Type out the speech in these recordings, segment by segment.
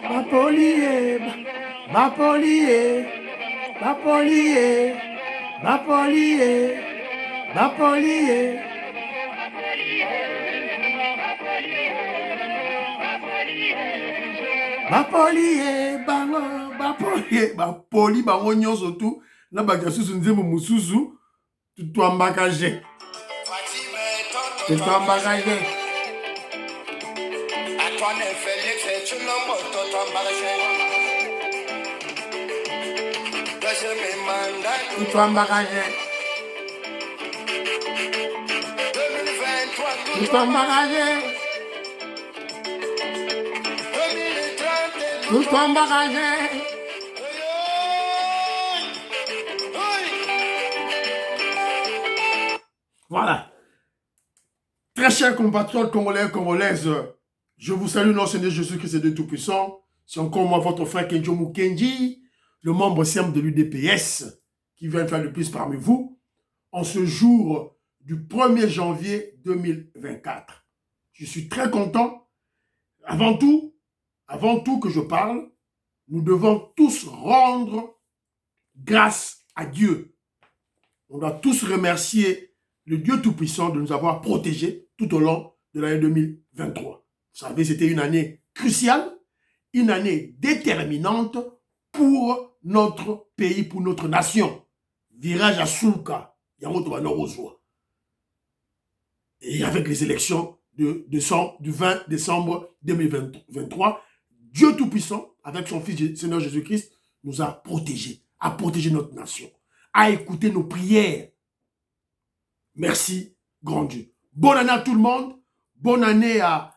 Bapolié, Bapolié, Bapolié, Bapolié, Bapolié. Bapolié, bango, Bapolié, Bapoli, bango nyonso tu, na bakasusu nzembo mususu, tutwambakaje. Tutwambakaje. Tutwambakaje. Tutwambakaje. Tutwambakaje. Voilà. Très chers compatriotes congolais et congolaises, je vous salue, nom Seigneur Jésus-Christ de Tout-Puissant. C'est encore moi, votre frère Kenjo Mukendi, le membre simple de l'UDPS, qui vient faire le plus parmi vous, en ce jour du 1er janvier 2024. Je suis très content. Avant tout que je parle, nous devons tous rendre grâce à Dieu. On doit tous remercier le Dieu Tout-Puissant de nous avoir protégés tout au long de l'année 2023. Vous savez, c'était une année cruciale, une année déterminante pour notre pays, pour notre nation. Virage à Souka, et avec les élections du 20 décembre 2023, Dieu Tout-Puissant, avec son Fils Seigneur Jésus-Christ, nous a protégés, a protégé notre nation, a écouté nos prières. Merci, grand Dieu. Bonne année à tout le monde. Bonne année à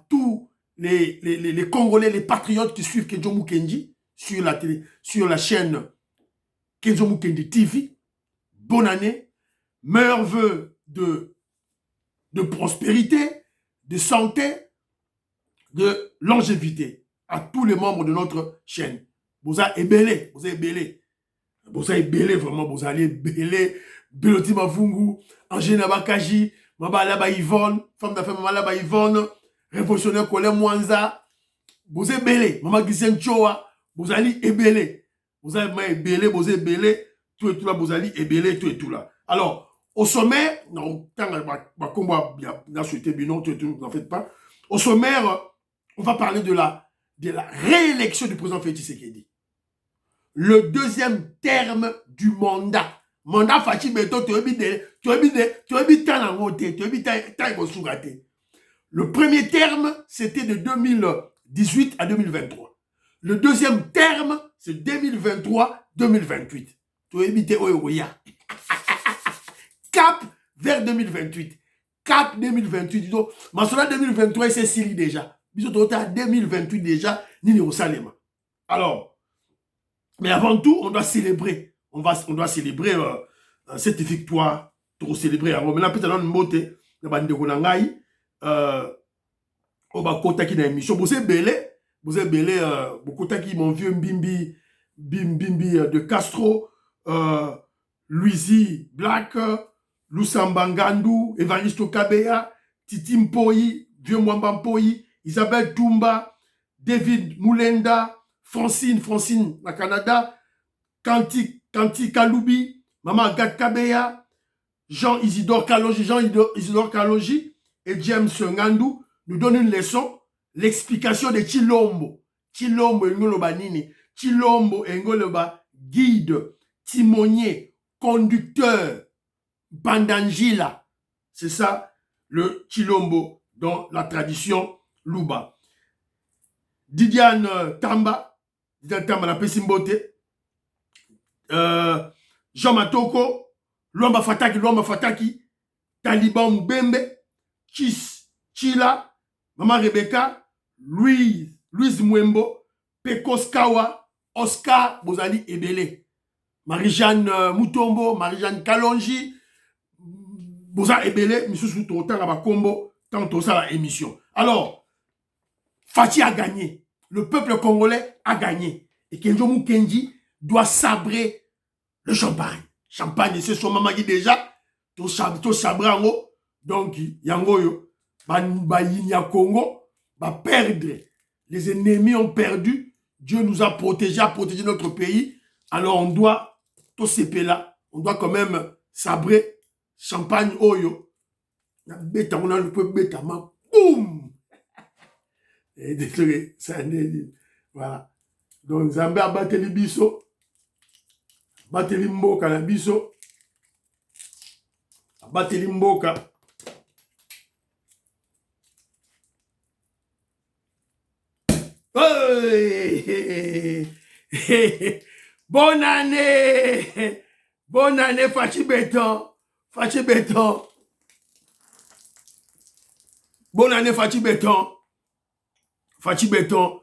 tous les Congolais, les patriotes qui suivent Kenjo Mukendi sur la chaîne Kenjo Mukendi TV. Bonne année. Meilleurs vœux de prospérité, de santé, de longévité à tous les membres de notre chaîne. Vous avez ébélé, vraiment, vous allez ébélé. Beloti Mavungu, Angéna Bakaji, Mabalaba Yvonne, femme d'affaires Mabalaba Yvonne, révolutionnaire Colin Mwanza, vous êtes belé, Maman Gisène Choa, vous allez ébélé. Vous avez ébélé, vous êtes belé, tout et tout là, vous allez ébélé, tout et tout là. Alors, au sommet, non, tant qu'on va bien souhaiter, non, tout et tout, n'en faites pas. Au sommaire, on va parler de la réélection du président Félix Tshisekedi. Le deuxième terme du mandat. Mandat Fachi Beto, le premier terme, c'était de 2018 à 2023. Le deuxième terme, c'est 2023-2028. Cap vers 2028. Cap 2028. Disons, Massola 2023, c'est Sili déjà. Bisous, 2028 déjà, Nini Osalema. Alors, mais avant tout, on doit célébrer. On doit célébrer cette victoire. Pour célébrer. Alors, maintenant, peut-être dans une beauté, on va dire on va contacter dans l'émission. Vous êtes belé, vous contactez mon vieux Bimbi de Castro, Louisi Black, Lusamba Ngandou, Evaristo Kabeya, Titi Mpoyi, Vieux Mwamba Mpoyi, Isabelle Toumba, David Moulenda, Francine na Canada, Kanti Kaloubi, Maman Agathe Kabeya, Jean Isidore Kaloji et James Ngandou nous donnent une leçon, l'explication de Chilombo. Chilombo engoloba nini? Chilombo engoloba guide, timonier, conducteur, bandangila. C'est ça le Chilombo dans la tradition Luba. Didiane Tamba la Pessimbote, Jean Matoko, Luamba Fataki, Taliban Mbembe, Chila, Maman Rebecca, Louise Mwembo, Pekos Kawa, Oscar Bozali Ebele, Marie-Jeanne Moutombo, Marie-Jeanne Kalonji, Boza Ebele, M. Soutotan Abakombo, tantôt ça la émission. Alors, Fati a gagné. Le peuple congolais a gagné. Et Kenjo Mukendi doit sabrer le champagne. Champagne, c'est son maman qui déjà, tout sabrango. Donc, yangoyo, Congo, va perdre. Les ennemis ont perdu. Dieu nous a protégés, a protégé notre pays. Alors on doit, tout ces pays-là, on doit quand même sabrer champagne oyo. Bêta, on a le peu bêta, boum! Et désolé, ça n'est voilà. Donc, Zambé a battu les biso. Battu les mboka na biso. Battu les mboka. Bonne année! Bonne année, Fachi Béton! Fachi Béton! Bonne année, Fachi Béton! Fachi Béton!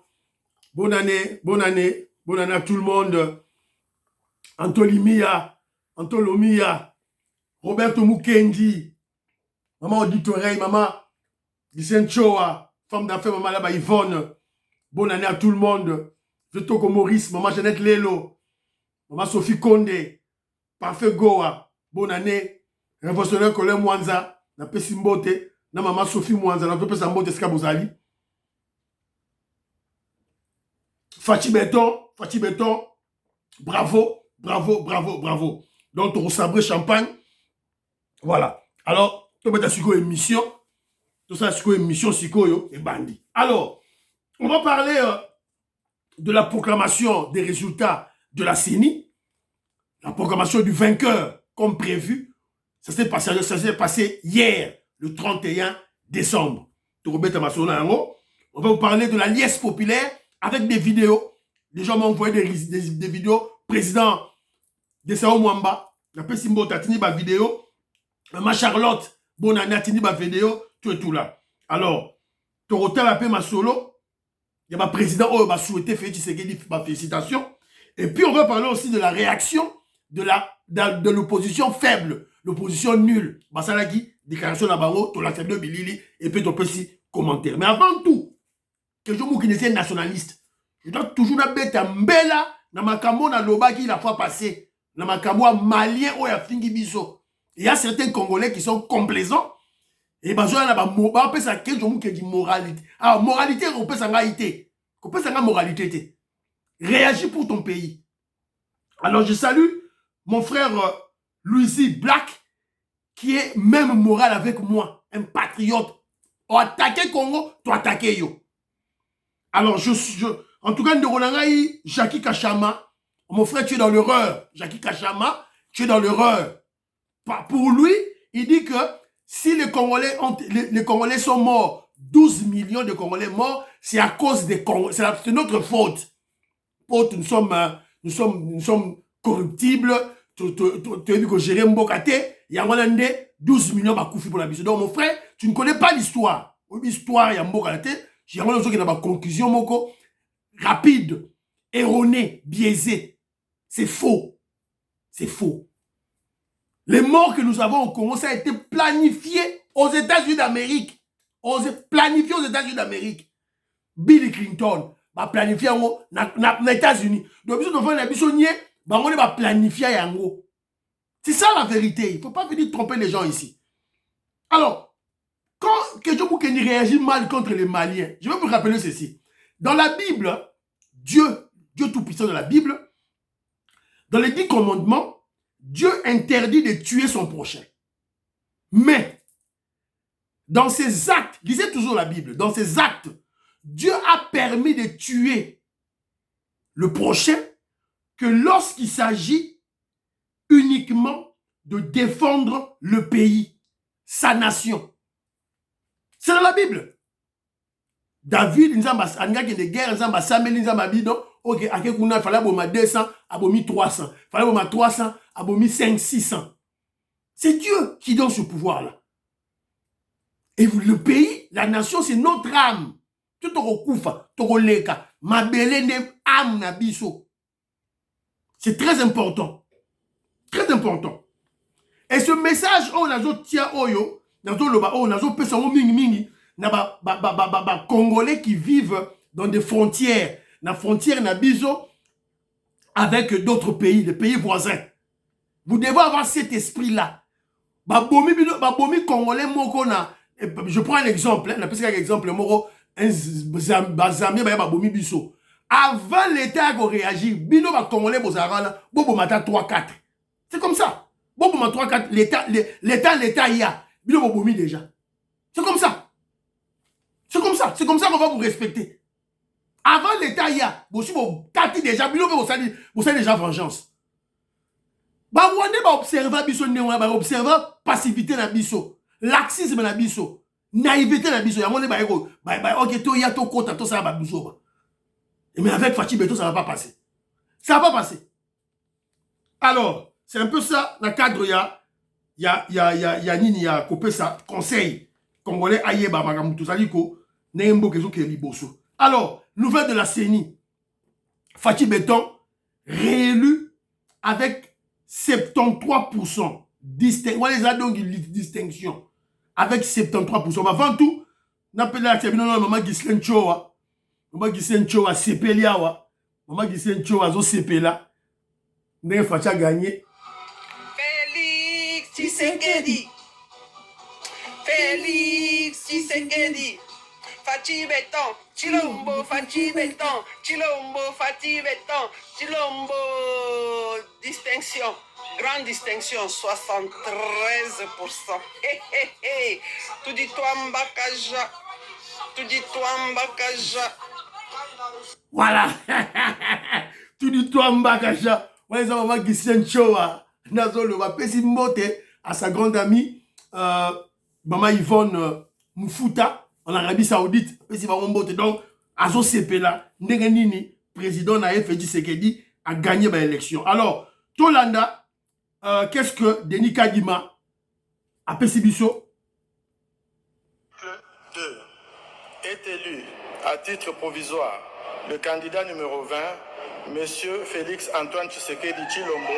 Bonne année, bonne année, bonne année à tout le monde! Antolimia, Antolomia, Roberto Mukendi, Maman Auditoreille, Maman Vicente Choa, femme d'affaires, Maman là-bas Yvonne. Bonne année à tout le monde. Toko Maurice, Maman Jeannette Lelo, Maman Sophie Konde, Parfait Goa, bonne année. Révolutionnaire Colin Mwanza, na Pessi Mbote, na Maman Sophie Mwanza, na Pessi Mbote Skabozali. Fachi Béton, bravo, bravo, bravo, bravo. Donc, on sabre champagne. Voilà. Alors, tu vas mettre émission. Tout ça, c'est émission, Sikoyo et Bandi. Alors, on va parler de la proclamation des résultats de la CENI. La proclamation du vainqueur, comme prévu. Ça s'est passé hier, le 31 décembre. On va vous parler de la liesse populaire avec des vidéos. Les gens m'ont envoyé des vidéos. Président de Sao Mwamba, la Pessimbo Tatini, ma vidéo. Maman Charlotte, bonne année, Tatini, ma vidéo. Tout et tout là. Alors, Torotel a fait ma solo. Il y a ma président, oh, m'a souhaité félicitations. Et puis, on va parler aussi de la réaction de l'opposition faible, l'opposition nulle. Basalaki, déclaration d'Abaro, Tolakabio Bilili, et puis ton petit commentaire. Mais avant tout, que je suis nationaliste, je dois toujours mettre un mbela na makambo na lobaki la fois passée, na makambo malien ou ya fingi biso. Il y a certains Congolais qui sont complaisants. Et ben, on peut ça que je dis moralité. Ah, moralité, on peut ça ngaïté. On peut ça moralité. Réagis pour ton pays. Alors, je salue mon frère Louis Black, qui est même moral avec moi, un patriote. On attaque Congo, tu attaques yo. Alors, en tout cas, Ndoronangaï, Jackie Kachama, mon frère, tu es dans l'erreur. Jackie Kachama, tu es dans l'erreur. Pour lui, il dit que si les Congolais sont morts, 12 millions de Congolais morts, c'est à cause des Congolais. C'est notre faute. Nous sommes corruptibles. Tu as vu que Jérém Mbokate, il y a 12 millions de koufi pour la mission. Donc, mon frère, tu ne connais pas l'histoire. L'histoire, il y a Mbokate. J'ai une conclusion moko rapide, erronée, biaisée. C'est faux. C'est faux. Les morts que nous avons au Congo, ça a été planifié aux États-Unis d'Amérique. Planifié aux États-Unis d'Amérique. Bill Clinton va planifier aux États-Unis. Donc, si on va planifier yango. C'est ça la vérité. Il ne faut pas venir tromper les gens ici. Alors, quand Kedjo Moukeni réagit mal contre les Maliens, je vais vous rappeler ceci. Dans la Bible, Dieu Tout-Puissant dans la Bible, dans les 10 commandements, Dieu interdit de tuer son prochain. Mais, dans ses actes, lisez toujours la Bible, dans ses actes, Dieu a permis de tuer le prochain que lorsqu'il s'agit uniquement de défendre le pays, sa nation. C'est dans la Bible. David, il y a des guerres, il y a des guerres, ok, il fallait 200, il 300. Il fallait 300, il 500, 600. C'est Dieu qui donne ce pouvoir-là. Et le pays, la nation, c'est notre âme. Tout le c'est très important. Très important. Et ce message, on a Congolais qui vivent dans des frontières. La frontière Nabiso avec d'autres pays, des pays voisins. Vous devez avoir cet esprit-là. Babomi Congolais moko na Je prends un exemple, on appelle ça un exemple, un Zambien, avant l'État a réagi, Bino va Congolais, Bobo Mata 3-4. C'est comme ça. Bobo Mata 3-4, l'État y a. Bino Bobomi déjà. C'est comme ça. C'est comme ça. C'est comme ça qu'on va vous respecter. Avant l'État y a. Vous avez déjà, Bino vous savez déjà vengeance. Bah, on va observer biso néo, va observer passivité na biso, laxisme na biso, naïveté na biso. Yamone ba eko, ok, to ya to kota to ça ba biso ba. Mais avec Fachi Beto, ça va pas passer. Ça va pas passer. Alors, c'est un peu ça, dans le cadre, il y a coupé ça, conseil congolais, Ayeba, Magamutu, Saliko, Nembo, Kezo, Keliboso. Alors, nouvelle de la CENI, Fachi Beton, réélu avec 73%. On les a donc distinction. Avec 73%. Avant tout, on appelle la maman Ghislaine Chowa. Maman Ghislaine Chowa, Sepelia. Maman Ghislaine Chowa, Zo Sepela. N'est pas gagné. Félix Tshisekedi. Félix Tshisekedi. Fachi Beton. Chilombo Fachi Beton. Chilombo Fachi Beton. Chilombo distinction. Grande distinction, 73%. Tu dis toi Mbakaja. Tu dis toi Mbakaja. Voilà. Tu dis toi Mbakaja. Ouais, ça va Ghislaine Chowa. Nazolo va pesi mbote à sa grande amie Maman Yvonne Moufuta en Arabie Saoudite. Pesi va mbote. Donc, Azo Sepela, Ndengenini, président Naïf Tshisekedi, a gagné l'élection. Alors, Tolanda, qu'est-ce que Denis Kadima a Pessibiso 2 est élu à titre provisoire le candidat numéro 20, M. Félix Antoine Tshisekedi Tshilombo.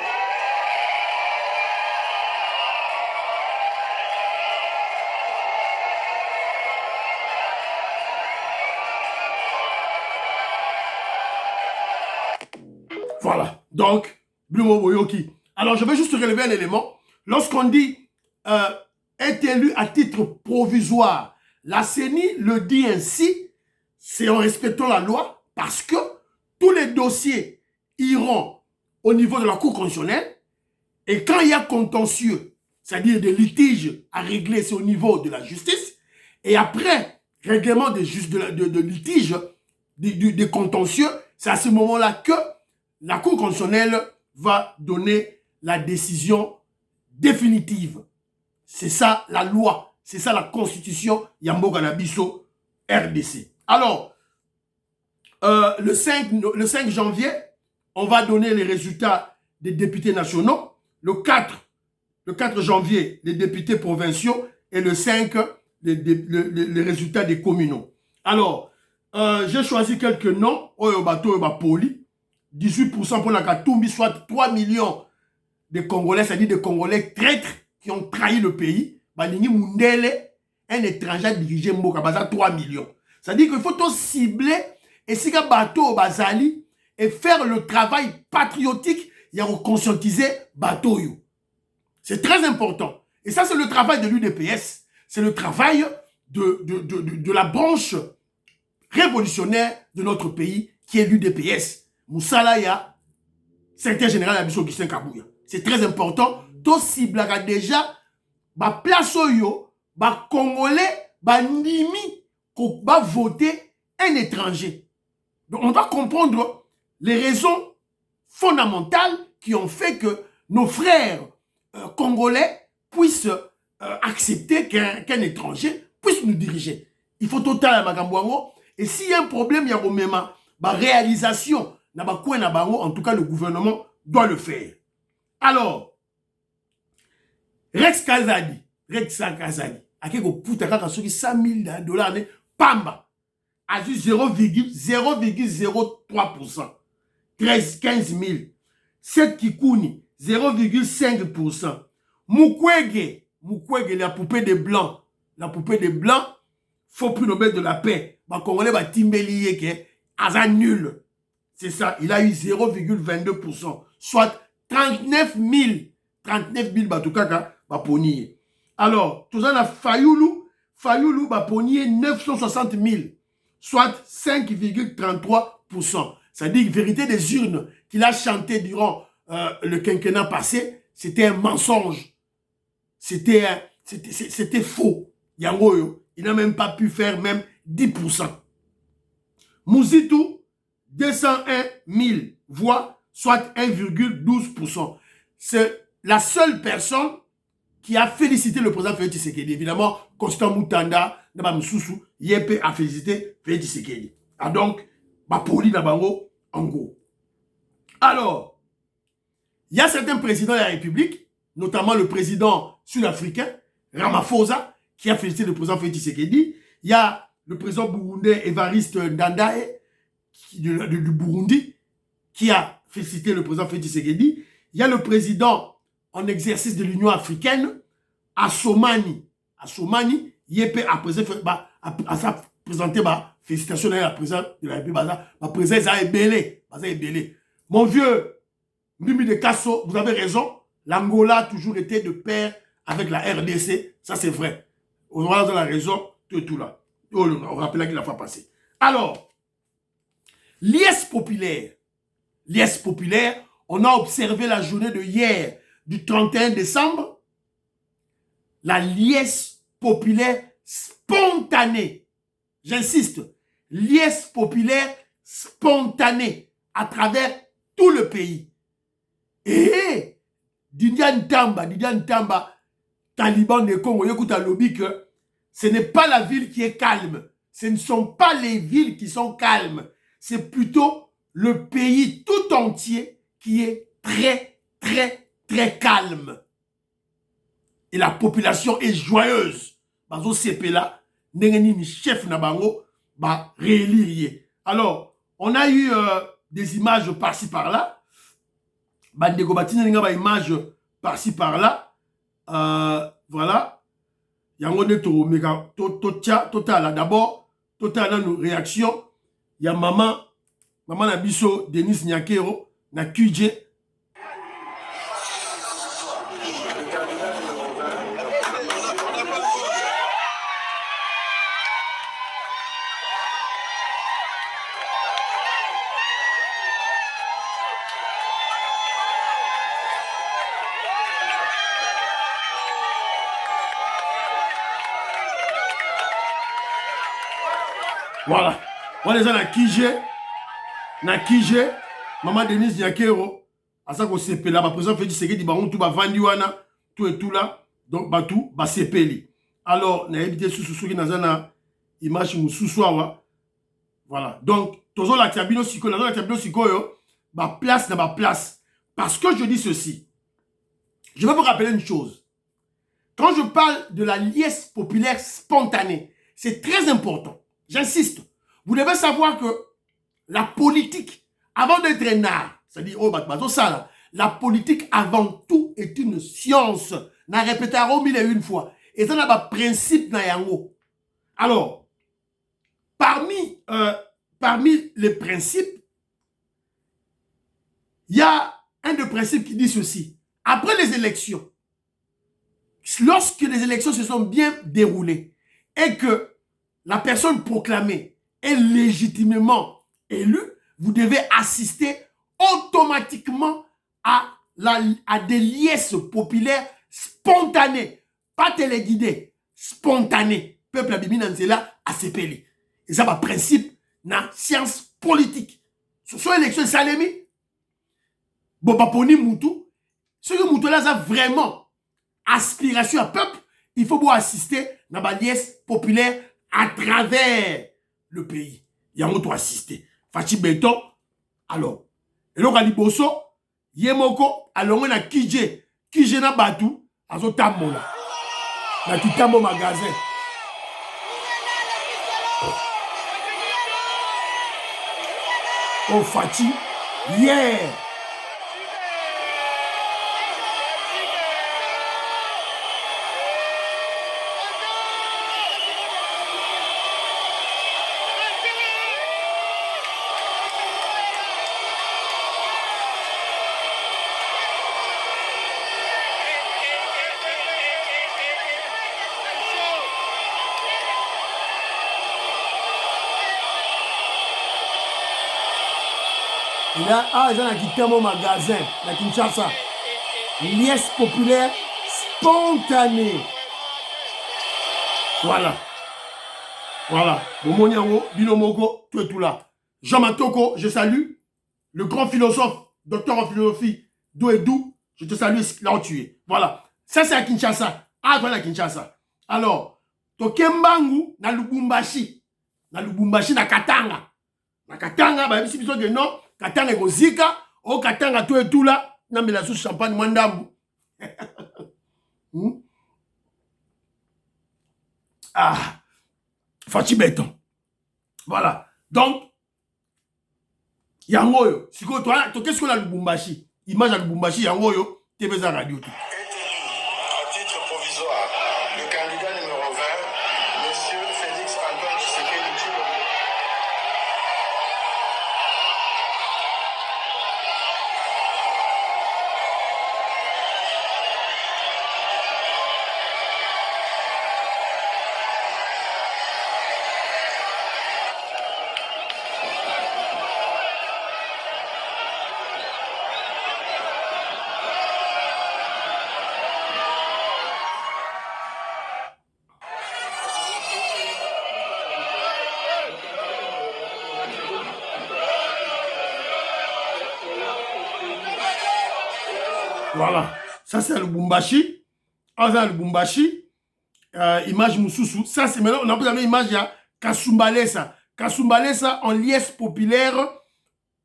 Voilà. Donc, Blumo Boyoki. Alors, je vais juste relever un élément. Lorsqu'on dit est élu à titre provisoire, la CENI le dit ainsi, c'est en respectant la loi, parce que tous les dossiers iront au niveau de la Cour constitutionnelle, et quand il y a contentieux, c'est-à-dire des litiges à régler, c'est au niveau de la justice, et après, règlement de litiges, des contentieux, c'est à ce moment-là que la Cour constitutionnelle va donner la décision définitive. C'est ça la loi, c'est ça la constitution Yambo Ganabiso RDC. Alors, le 5 janvier, on va donner les résultats des députés nationaux. Le 4 janvier, les députés provinciaux. Et le 5, les résultats des communaux. Alors, j'ai choisi quelques noms. Oyobato Poli. 18% pour la Katumbi, soit 3 millions de Congolais, c'est-à-dire des Congolais traîtres qui ont trahi le pays. Balingi Mundele, un étranger dirigé Mboka, baza 3 millions. C'est-à-dire qu'il faut tout cibler et si un bateau bazali et faire le travail patriotique, il y a conscientiser bateau. C'est très important. Et ça, c'est le travail de l'UDPS. C'est le travail de la branche révolutionnaire de notre pays qui est l'UDPS. Moussalaya, secrétaire général Abisso Augustin Kabouya. C'est très important. To ciblera déjà ba place yo, ba Congolais, ba Nimi, ko ba voter un étranger. Donc on doit comprendre les raisons fondamentales qui ont fait que nos frères congolais puissent accepter qu'un étranger puisse nous diriger. Il faut total Magambouango. Et s'il y a un problème, il y a même ba réalisation. En tout cas, le gouvernement doit le faire. Alors, Rex Kazadi, à qui vous pouvez 100 000 dollars, pamba, a dit 0,03%. 15 000. 7 Kikouni, 0,5%. Mukwege, la poupée des Blancs. La poupée des Blancs, faut plus Nobel de la paix. Bah, Congolais, bah, Timbeli, Aza nul. C'est ça, il a eu 0,22%, soit 39 000 Batoukaka Baponi. Alors, tout ça, Fayoulou Fayoulou Baponier 960 000, soit 5,33%. C'est-à-dire, vérité des urnes qu'il a chanté durant le quinquennat passé, c'était un mensonge. C'était faux. Yangoyo, il n'a même pas pu faire même 10%. Mouzitou, 201 000 voix, soit 1,12%. C'est la seule personne qui a félicité le président Félix Tshisekedi. Évidemment, Constant Moutanda, Naba Msoussou, Yepé a félicité Félix Tshisekedi. Ah donc, Bapoli Nabango, en gros. Alors, il y a certains présidents de la République, notamment le président sud-africain, Ramaphosa, qui a félicité le président Félix Tshisekedi. Il y a le président burundais Evariste Ndandae, du Burundi, qui a félicité le président Félix Tshisekedi. Il y a le président en exercice de l'Union africaine, Assoumani, Yepé a présenté félicitations à la présidente de la République, ma présidente a ébélé. Mon vieux Mimi de Kasso, vous avez raison, l'Angola a toujours été de pair avec la RDC, ça c'est vrai. On a la raison, tout là. On rappelle qu'il la fois passée. Alors, l'IS populaire, on a observé la journée de hier, du 31 décembre, la liesse populaire spontanée. J'insiste, liesse populaire spontanée à travers tout le pays. Et Didian Tamba, Taliban de Congo, écoute à lobby que ce n'est pas la ville qui est calme. Ce ne sont pas les villes qui sont calmes. C'est plutôt le pays tout entier qui est très, très, très calme. Et la population est joyeuse. Bazo CP là, n'engeni chef Nabango, réélire. Alors, on a eu des images par-ci par-là. Bandeko Batina n'enga ba images par-ci par-là. Voilà. Yango ne to meka total. D'abord, total dans nos réactions. Il y a maman Nabiso, Denis Nyakero, na QJ. Voilà. On les a na Kije, maman Denise Nyakero, à ça qu'on s'épelle là, ma président fait du ségué, dit tout va vendre tout et tout là, donc tout va s'épelle. Alors, na évité sous qui n'a pas image sous voilà. Donc, toujours la cabine siko, la cabine siko yo, place. Parce que je dis ceci, je vais vous rappeler une chose. Quand je parle de la liesse populaire spontanée, c'est très important. J'insiste. Vous devez savoir que la politique, avant d'être un art, c'est-à-dire, la politique avant tout est une science. Na répétera 1001 fois. Et ça n'a pas principe na yango. Alors, parmi les principes, il y a un des principes qui dit ceci. Après les élections, lorsque les élections se sont bien déroulées et que la personne proclamée est légitimement élue, vous devez assister automatiquement à des liesses populaires spontanées, pas téléguidées, spontanées. Peuple a bimi nanzela a sepeli. Et ça, c'est principe na science politique. Sur son élection, Salemi, Bobaponi Moutou, ce que Moutou là a vraiment aspiration à peuple, il faut assister à la liesse populaire à travers le pays. Il y a un autre assister. Fachi Beton, alors. Et donc, à Liboso, Yemoko, alors on a Kije na Batu, à son tamola. Na Kitamo magasin. Oh, Fachi, yeah! Là, ils ont quitté mon magasin, la Kinshasa. Liesse populaire spontanée. Voilà. Voilà. Bomoniango, Binomoko, tout et tout là. Jean Matoko, je salue. Le grand philosophe, docteur en philosophie, Douedou, je te salue là où tu es. Voilà. Ça, c'est à Kinshasa. Ah, voilà Kinshasa. Alors, Tokembangu, na Lubumbashi. Na Lubumbashi, na Katanga. Na Katanga, bah, si besoin de non, Katanga est Zika. Oh, Katanga, tout et tout là. Non, mais la sauce champagne, Mwandambu. Ah, Fachi Béton. Voilà. Donc, Yangoyo, si toi, qu'est-ce qu'on a Lubumbashi? Image à Lubumbashi, Yangoyo, TV za radio. Est élu à titre provisoire le candidat numéro 20, M. Félix Antoine Tshisekedi Tshilombo. Voilà. Ça, c'est Lubumbashi. Ah, c'est Lubumbashi. Image Moussoussou. Ça, c'est maintenant, on a besoin d'image, il y a Kasumbalesa. Kasumbalesa en liesse populaire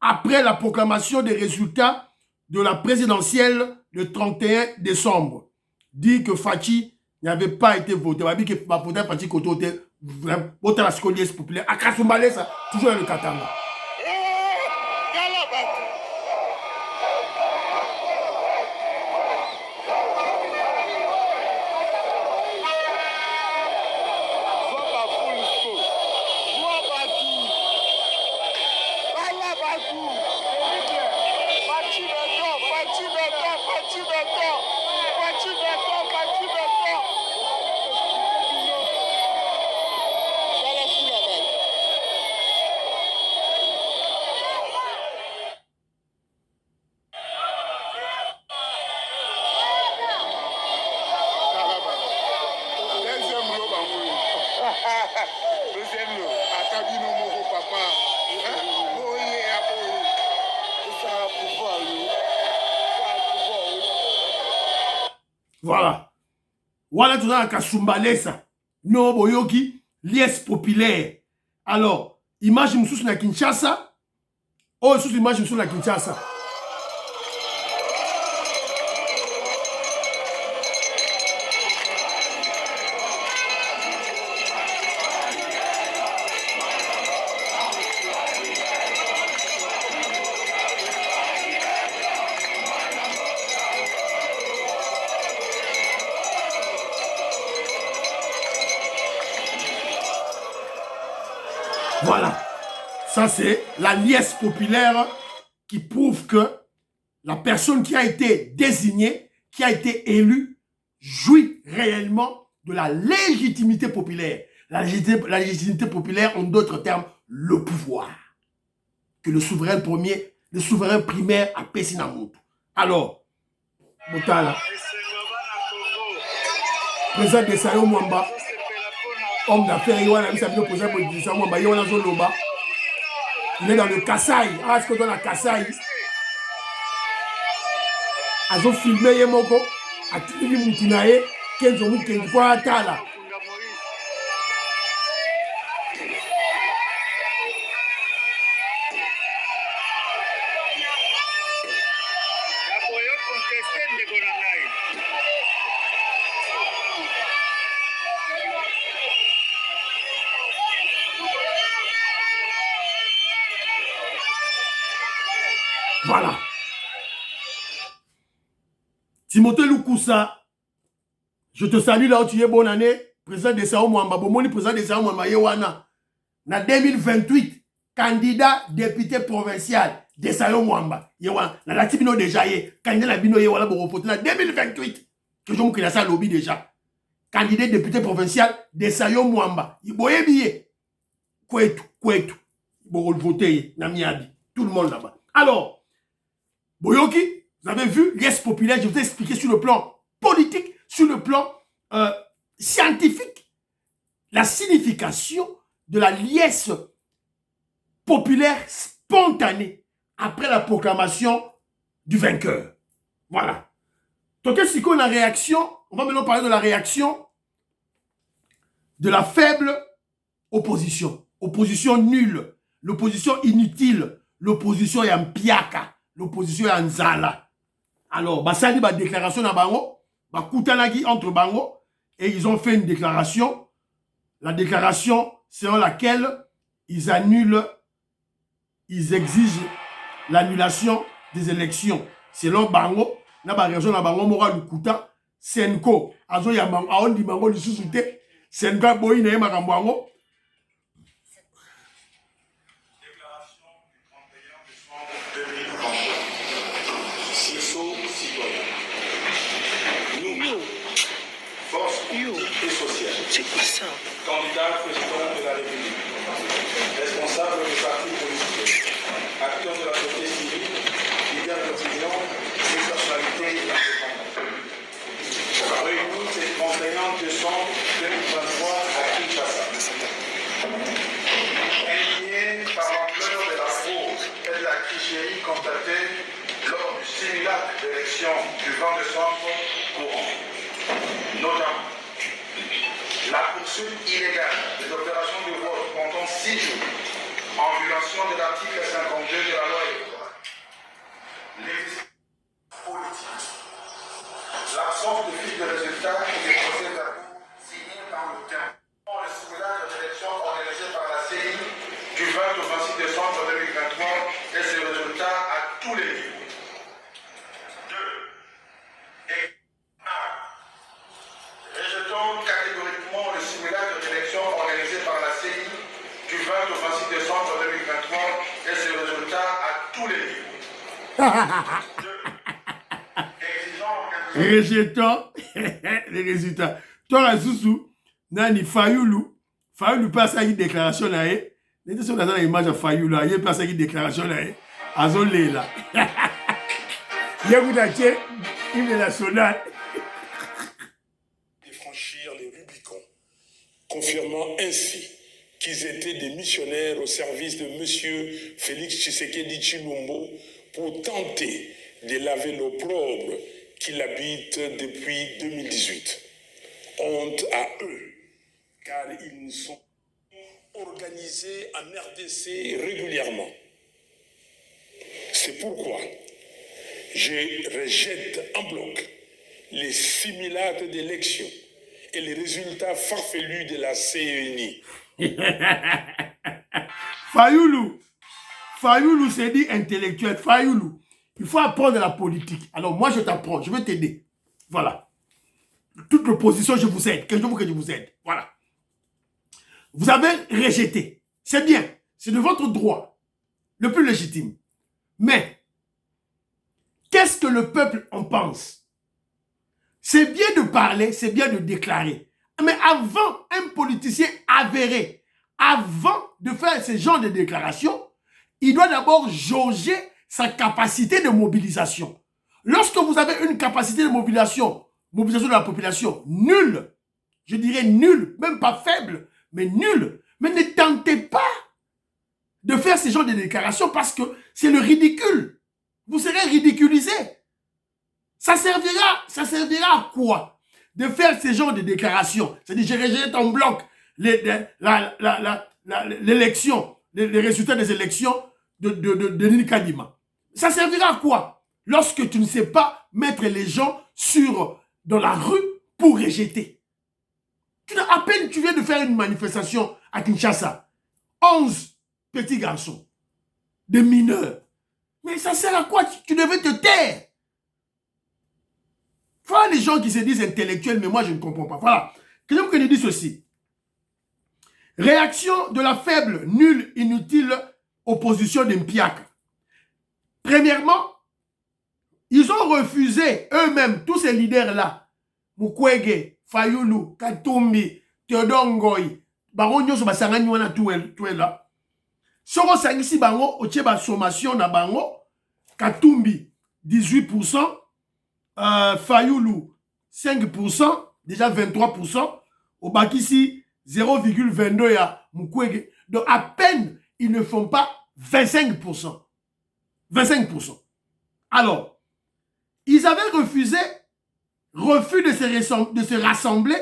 après la proclamation des résultats de la présidentielle le 31 décembre. Dit que Fachi n'avait pas été voté. On a dit que Fachi Koto était voté à la liesse populaire. À Kasumbalesa, toujours dans le Katanga. Voilà. Voilà tout ça, Kasumbalesa. No boyoki, liesse populaire. Alors, image moussous na Kinshasa. Oh, sous image moussous na Kinshasa. Voilà. Ça, c'est la liesse populaire qui prouve que la personne qui a été désignée, qui a été élue, jouit réellement de la légitimité populaire. La légitimité populaire, en d'autres termes, le pouvoir que le souverain premier, le souverain primaire a payé dans monde. Alors, Motala, président de Sayo Mwamba, homme d'affaires, il est dans le Kassai. Ah, est-ce que dans la Kassai, ils ont filmé Yemoko, à Tili Moutinae, Kenzo Moukenko Atala. Voilà. Timothée Lukusa, je te salue là où tu es, bonne année. Président de Sao Mwamba, Bomoni, président de Sao Mwamba, Yewana. Na 2028, candidat député provincial de Sao Mwamba, Yewana. Na la Tibino déjà, candidat la Bino Yewana, Boropote, na 2028, que je m'occupe de ça lobby déjà. Candidat député provincial de Sao Mwamba. Boye billet. Kwetu. Boro voter, na Miabi. Tout le monde là-bas. Alors, Boyoki, vous avez vu, liesse populaire, je vous ai expliqué sur le plan politique, sur le plan scientifique, la signification de la liesse populaire spontanée après la proclamation du vainqueur. Voilà. Donc, si on a réaction, on va maintenant parler de la réaction de la faible opposition. Opposition nulle, l'opposition inutile, l'opposition yampiaka, l'opposition yanzala. Alors, basali ba déclaration na bango, ba kutanagi entre bango, et ils ont fait une déclaration. La déclaration selon laquelle ils annulent, ils exigent l'annulation des élections. Selon bango, na ba région na bango mora lukuta, senko, azo ya bango, aondi bango lisusu te, senko boyi na makambo bango. C'est quoi ça? Candidat président de la République, responsable du parti politique, acteur de la société civile, leader d'opinion, des personnalités indépendantes. Réunis le 31 décembre 2023 à Kinshasa. Indigné par l'ampleur de la fraude et de la tricherie constatée lors du simulacre d'élection du 20 décembre courant, notamment la poursuite illégale des opérations de vote pendant 6 jours, en violation de l'article 52 de la loi électorale. L'existence politique, l'absence de fiche de résultats et des procès verbaux signés par le temps. Le simulacre d'élection organisé par la CENI du 20 au 26 décembre 2023 et ses résultats à tous les niveaux. 2. Rejetons catégoriquement le simulacre d'élection organisé par la CENI du 20 au 26 décembre 2023 et ses résultats à tous les niveaux. Rejetons les résultats. Toi, Zouzou, Nani Fayoulou passe à une déclaration là. N'était sur la image de Fayoulou, il passe à une déclaration là. Azolé là. Il y a une action, il est national. Franchir les Rubicons, confirmant ainsi qu'ils étaient des missionnaires au service de M. Félix Tshisekedi Tshilombo pour tenter de laver l'opprobre qui l'habite depuis 2018. Honte à eux, car ils sont organisés en RDC régulièrement. C'est pourquoi je rejette en bloc les simulacres d'élection et les résultats farfelus de la CENI. Fayoulou c'est dit intellectuel. Fayoulou, il faut apprendre la politique. Alors moi je t'apprends, je vais t'aider. Voilà. Toute l'opposition, je vous aide. Que je vous aide. Voilà. Vous avez rejeté. C'est bien. C'est de votre droit. Le plus légitime. Mais, qu'est-ce que le peuple en pense? C'est bien de parler, c'est bien de déclarer. Mais avant, un politicien avéré, avant de faire ce genre de déclaration, il doit d'abord jauger sa capacité de mobilisation. Lorsque vous avez une capacité de mobilisation de la population nulle, je dirais nulle, même pas faible, mais nulle, mais ne tentez pas de faire ce genre de déclaration parce que c'est le ridicule. Vous serez ridiculisé. Ça servira à quoi de faire ce genre de déclaration? C'est-à-dire, je rejette en bloc l'élection, les résultats des élections de Nini Kadima. Ça servira à quoi? Lorsque tu ne sais pas mettre les gens dans la rue pour rejeter. À peine tu viens de faire une manifestation à Kinshasa. 11 petits garçons, des mineurs. Mais ça sert à quoi? Tu devais te taire. Voilà les gens qui se disent intellectuels, mais moi je ne comprends pas. Voilà. Quelqu'un qui nous dit ceci. Réaction de la faible, nulle, inutile opposition d'Mpiaka. Premièrement, ils ont refusé eux-mêmes, tous ces leaders-là, Mukwege, Fayoulou, Katumbi, Théodore Ngoy, Baron Nyoso Basangani wana tout là. Soro sangisi bango, otie ba sommation na bango, Katumbi, 18%. Fayoulou, 5%. Déjà 23%. Obakisi, 0,22 à Mukwege. Donc à peine, ils ne font pas 25%. 25%. Alors, ils avaient refusé, refus de se rassembler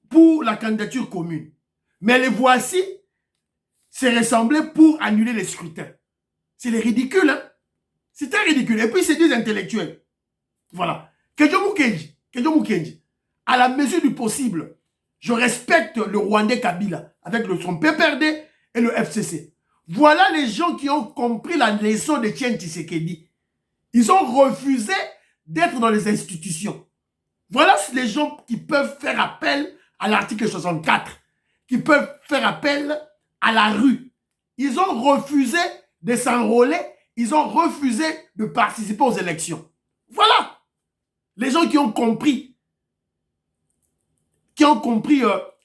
pour la candidature commune. Mais les voici se rassembler pour annuler les scrutins. C'est ridicule, hein? C'est très ridicule. Et puis, c'est des intellectuels. Voilà. Kedjo Mukenji, à la mesure du possible, je respecte le Rwandais Kabila avec son PPRD et le FCC. Voilà les gens qui ont compris la leçon de Tien Tshisekedi. Ils ont refusé d'être dans les institutions. Voilà les gens qui peuvent faire appel à l'article 64, qui peuvent faire appel à la rue. Ils ont refusé de s'enrôler, ils ont refusé de participer aux élections. Voilà les gens qui ont compris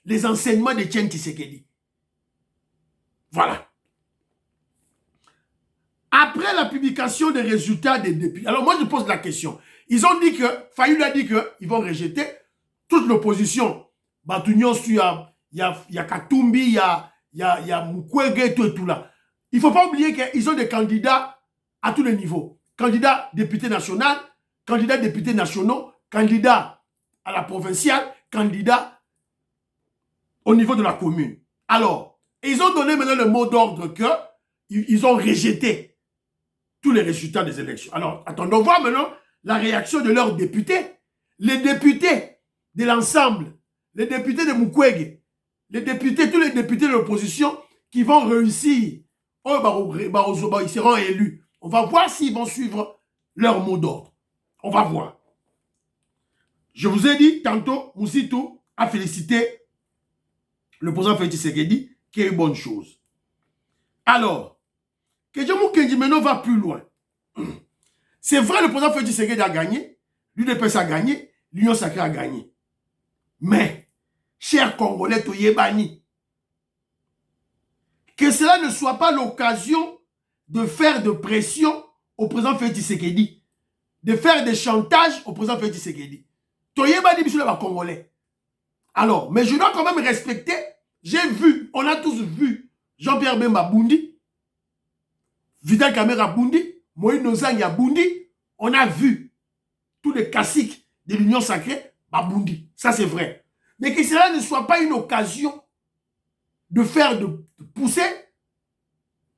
les enseignements de Tien Tshisekedi. Voilà. Après la publication des résultats des députés, alors moi je pose la question. Ils ont dit que, Fayoulou a dit qu'ils vont rejeter toute l'opposition. Batunion, il y a Katumbi, il y a Mukwege, tout et tout là. Il ne faut pas oublier qu'ils ont des candidats à tous les niveaux. Candidats députés nationaux, candidats députés nationaux, candidats à la provinciale, candidats au niveau de la commune. Alors, ils ont donné maintenant le mot d'ordre qu'ils ont rejeté tous les résultats des élections. Alors, attendons voir maintenant la réaction de leurs députés. Les députés de l'ensemble, les députés de Mukwege, tous les députés de l'opposition qui vont réussir, ils seront élus. On va voir s'ils vont suivre leur mot d'ordre. On va voir. Je vous ai dit tantôt, Moussitou a félicité le président Félix Tshisekedi, qui est une bonne chose. Alors, Kedjo Mukenji maintenant va plus loin. C'est vrai, le président Félix Tshisekedi a gagné, l'UDPS a gagné, l'Union Sacrée a gagné. Mais, chers Congolais, Toyebani, que cela ne soit pas l'occasion de faire de pression au président Félix Tshisekedi, de faire des chantages au président Félix Tshisekedi. Toyebani, bisous les Congolais. Alors, mais je dois quand même respecter, j'ai vu, on a tous vu Jean-Pierre Bemba Bundi, Vital Kamera Bundi, Moïse Nozangi Bundi, on a vu tous les classiques de l'Union Sacrée, Bundi. Ça c'est vrai. Mais que cela ne soit pas une occasion de faire de pousser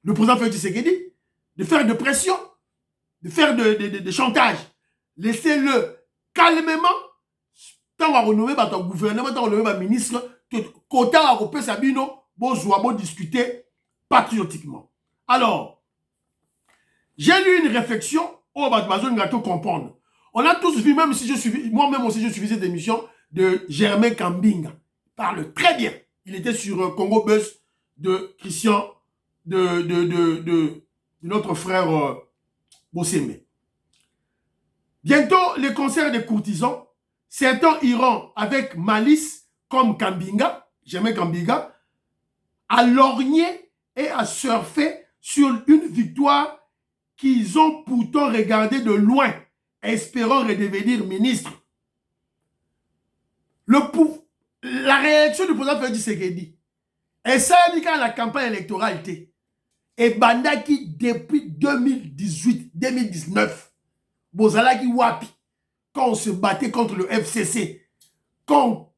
le président Félix Tshisekedi, de faire de pression, de faire de chantage. Laissez-le calmement, tant qu'on renomme ton gouvernement, tant qu'on renomme ton ministre, côté européen Sabino, bon discuter patriotiquement. Alors, j'ai lu une réflexion, on va comprendre. On a tous vu, même si je suis, moi-même aussi je suivais cette émission de Germain Kambinga. Il parle très bien. Il était sur Congo Buzz de Christian, de notre frère Bosseme. Bientôt, les concerts des courtisans, certains iront avec malice comme Kambinga, Germain Kambinga, à lorgner et à surfer sur une victoire qu'ils ont pourtant regardé de loin, espérant redevenir ministre. La réaction du président Félix Tshisekedi, et ça dit quand la campagne électorale était, et Bandaki depuis 2018-2019, Bozalaki Wapi, quand on se battait contre le FCC, quand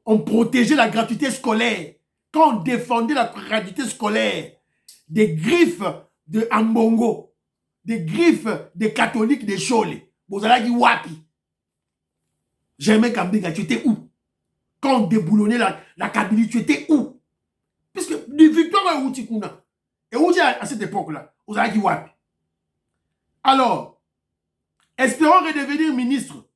on protégeait la gratuité scolaire, quand on défendait la gratuité scolaire, des griffes de Ambongo, des griffes des catholiques de Chole, Bozalaki Wapi. Germain Kambinga, tu étais où? Quand on déboulonnait la Kabylie, tu étais où? Puisque du victoire est Outikuna. Et où à cette époque-là? Bozalaki Wapi. Alors, espérons redevenir ministre.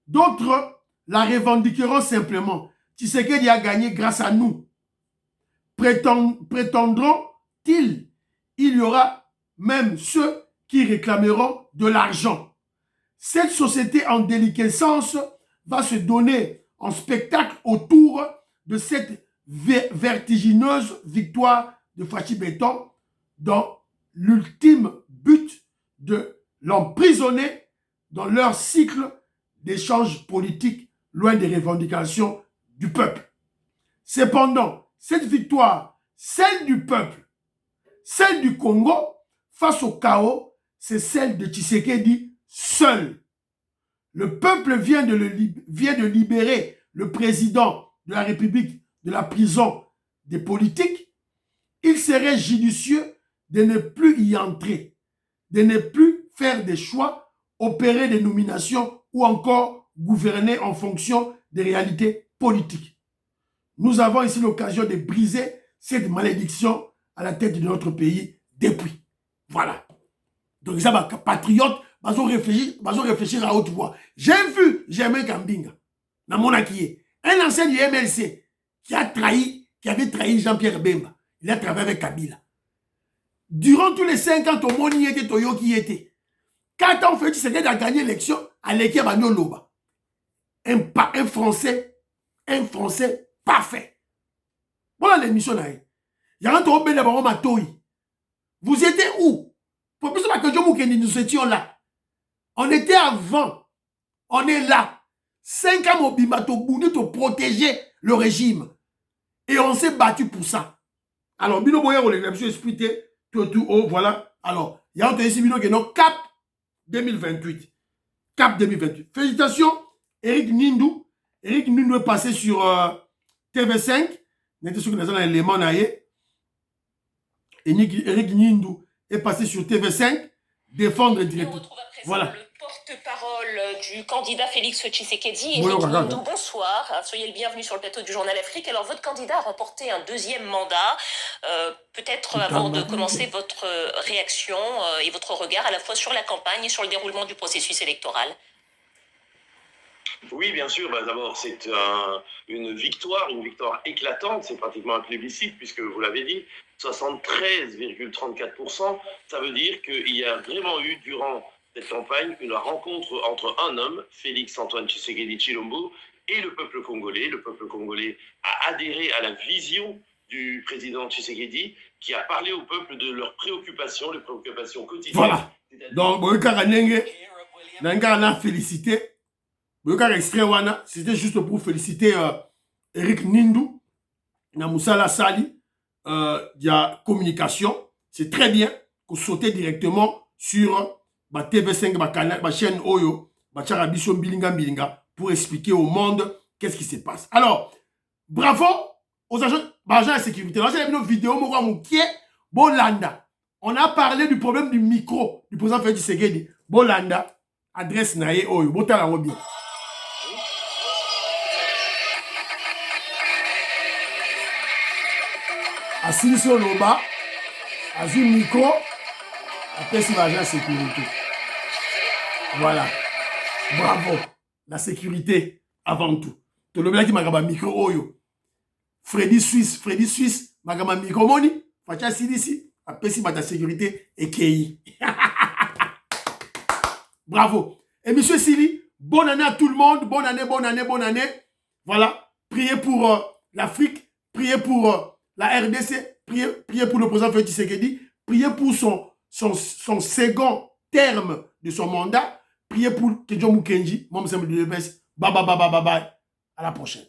D'autres la revendiqueront simplement. Tshisekedi a gagné grâce à nous. Prétendront-ils, il y aura même ceux qui réclameront de l'argent. Cette société en déliquescence va se donner en spectacle autour de cette vertigineuse victoire de Fachi Béton dans l'ultime but de l'emprisonner dans leur cycle d'échanges politiques loin des revendications du peuple. Cependant, cette victoire, celle du peuple, celle du Congo, face au chaos, c'est celle de Tshisekedi seul. Le peuple vient de libérer le président de la République de la prison des politiques. Il serait judicieux de ne plus y entrer, de ne plus faire des choix, opérer des nominations ou encore gouverner en fonction des réalités politiques. Nous avons ici l'occasion de briser cette malédiction à la tête de notre pays depuis. Voilà. Donc, ça va, patriote, ils ont réfléchi à haute voix. J'ai vu Germain Kambinga, dans mon acquier, un ancien du MLC qui avait trahi Jean-Pierre Bemba. Il a travaillé avec Kabila. Durant tous les 5 ans, Tomoni était, Toyoki était. 4 ans, Félix Tshisekedi a gagné l'élection à l'équipe à Noloba. Un Français parfait. Voilà l'émission là. Il y a un tour de Matoyi. Vous étiez où? Pour plus que nous étions là. On était avant. On est là. 5 ans, Mobimato Bouni pour protéger le régime. Et on s'est battu pour ça. Alors, Bino Boya, on l'a expliqué. Tout, oh, voilà. Alors, il y a un ici, Bino qui est Cap 2028. Cap 2028. Félicitations, Eric Nindou. Eric Nindou est passé sur TV5. N'était sûr que nous avons un élément naïe. Eric Nindou est passé sur TV5. Défendre directement. Voilà. Porte-parole du candidat Félix Tshisekedi. Eric Nindou, bonsoir. Soyez le bienvenu sur le plateau du Journal Afrique. Alors, votre candidat a remporté un 2e mandat. Peut-être avant de commencer votre réaction et votre regard à la fois sur la campagne et sur le déroulement du processus électoral. Oui, bien sûr. D'abord, c'est une victoire éclatante. C'est pratiquement un plébiscite, puisque vous l'avez dit, 73,34%. Ça veut dire qu'il y a vraiment eu, durant cette campagne, une rencontre entre un homme, Félix-Antoine Tshisekedi Tshilombo, et le peuple congolais. Le peuple congolais a adhéré à la vision du président Tshisekedi, qui a parlé au peuple de leurs préoccupations, les préoccupations quotidiennes. Voilà. Donc, Nanga félicité. C'était juste pour féliciter Eric Nindou, Namoussala Sali, il y a communication. C'est très bien qu'on saute directement sur TV5, ma chaîne Oyo, pour expliquer au monde qu'est-ce qui se passe. Alors, bravo aux agents de sécurité. Là, j'ai une vidéo, Bolanda. On a parlé du problème du micro du président Félix Tshisekedi. Bolanda, adresse Naye Oyo, Botala Robi. Assis sur le bas, assis micro, après c'est l'agent de sécurité. Voilà. Bravo. La sécurité avant tout. Tout le monde qui m'a micro Oyo. Freddy Suisse, m'a micro moni. Facha ici, après c'est la sécurité et KI. Bravo. Et monsieur Sili, bonne année à tout le monde. Bonne année. Voilà. Priez pour l'Afrique. Priez pour la RDC, priez pour le président Félix Tshisekedi, priez pour son second terme de son mandat, priez pour Kedjo Mukenji, moi je me bye. À la prochaine.